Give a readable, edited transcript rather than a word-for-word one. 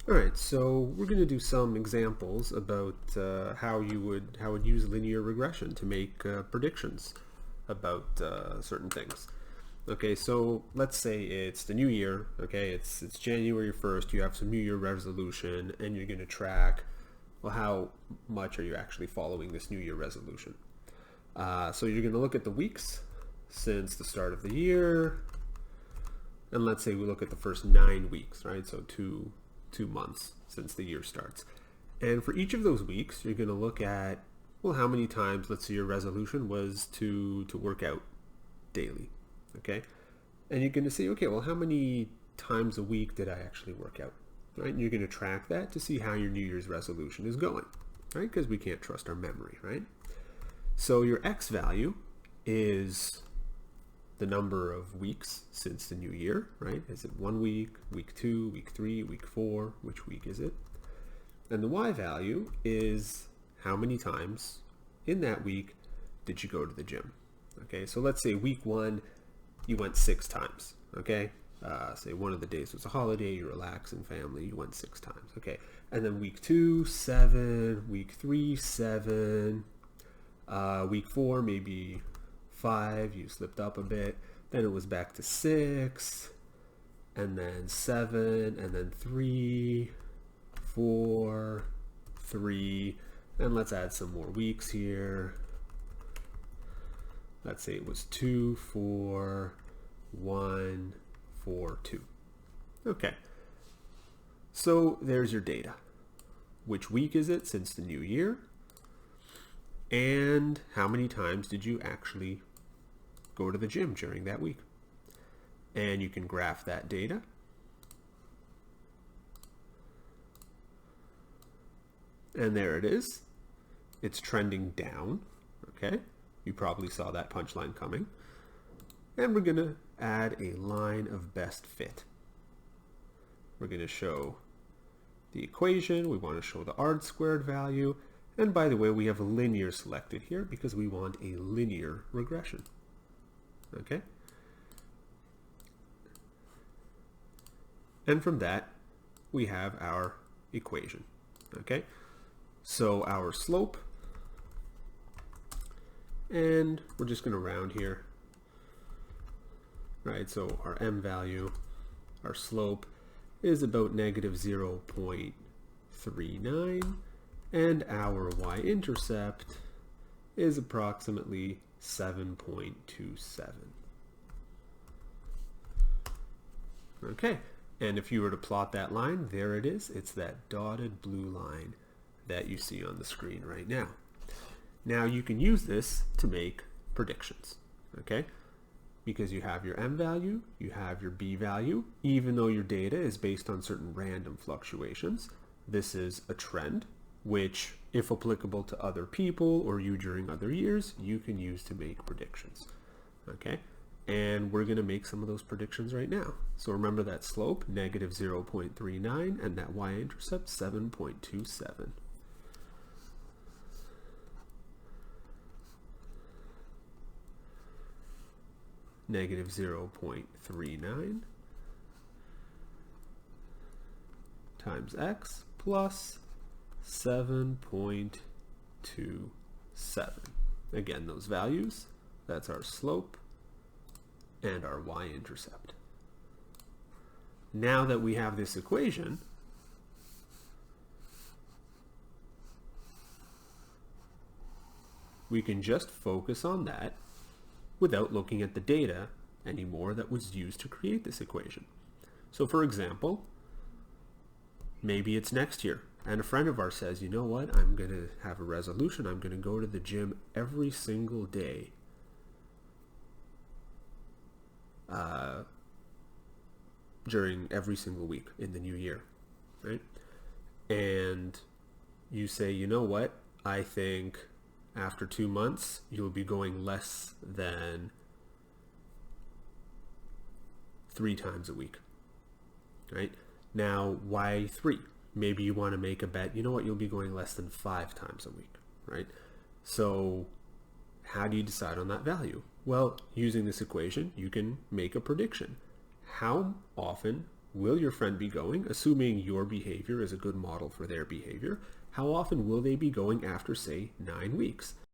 All right, so we're going to do some examples about how you would use linear regression to make predictions about certain things. Okay, so let's say it's the new year. Okay, it's January 1st. You have some New Year resolution, and you're going to track, well, how much are you actually following this New Year resolution? So you're going to look at the weeks since the start of the year, and let's say we look at the first 9 weeks, right? So two months since the year starts. And for each of those weeks, you're going to look at, well, how many times, let's say your resolution was to work out daily, okay? And you're going to say, okay, well, how many times a week did I actually work out, right? And you're going to track that to see how your New Year's resolution is going, right? Because we can't trust our memory, right? So your X value is the number of weeks since the new year, right? Is it 1 week, week 2, week 3, week 4? Which week is it? And the Y value is how many times in that week did you go to the gym? Okay, so let's say week 1, you went 6 times, okay? Say one of the days was a holiday, you relax in family, you went 6 times, okay? And then week 2, 7, week 3, 7, week 4, maybe 5, you slipped up a bit, then it was back to 6, and then 7, and then 3, 4, 3, and let's add some more weeks here. Let's say it was 2, 4, 1, 4, 2. Okay, so there's your data. Which week is it since the new year? And how many times did you actually go to the gym during that week? And you can graph that data. And there it is. It's trending down, okay? You probably saw that punchline coming. And we're going to add a line of best fit. We're going to show the equation. We want to show the R squared value. And by the way, we have linear selected here because we want a linear regression. Okay? And from that, we have our equation. Okay? So our slope, and we're just going to round here. Right, so our m value, our slope, is about negative 0.39, and our y-intercept is approximately 7.27. Okay, and if you were to plot that line, there it is. It's that dotted blue line that you see on the screen right now. Now you can use this to make predictions, okay? Because you have your m value, you have your b value. Even though your data is based on certain random fluctuations, this is a trend, which, if applicable to other people or you during other years, you can use to make predictions, okay? And we're going to make some of those predictions right now. So remember that slope, negative 0.39, and that y-intercept, 7.27. Negative 0.39 times x plus 7.27. Again, those values, that's our slope and our y-intercept. Now that we have this equation, we can just focus on that without looking at the data anymore that was used to create this equation. So for example, maybe it's next year and a friend of ours says, you know what, I'm going to have a resolution. I'm going to go to the gym every single day during every single week in the new year, right? And you say, you know what, I think after 2 months, you'll be going less than 3 times a week, right? Now, why 3? Maybe you want to make a bet, you know what, you'll be going less than 5 times a week, right? So how do you decide on that value? Well, using this equation, you can make a prediction. How often will your friend be going, assuming your behavior is a good model for their behavior? How often will they be going after, say, 9 weeks?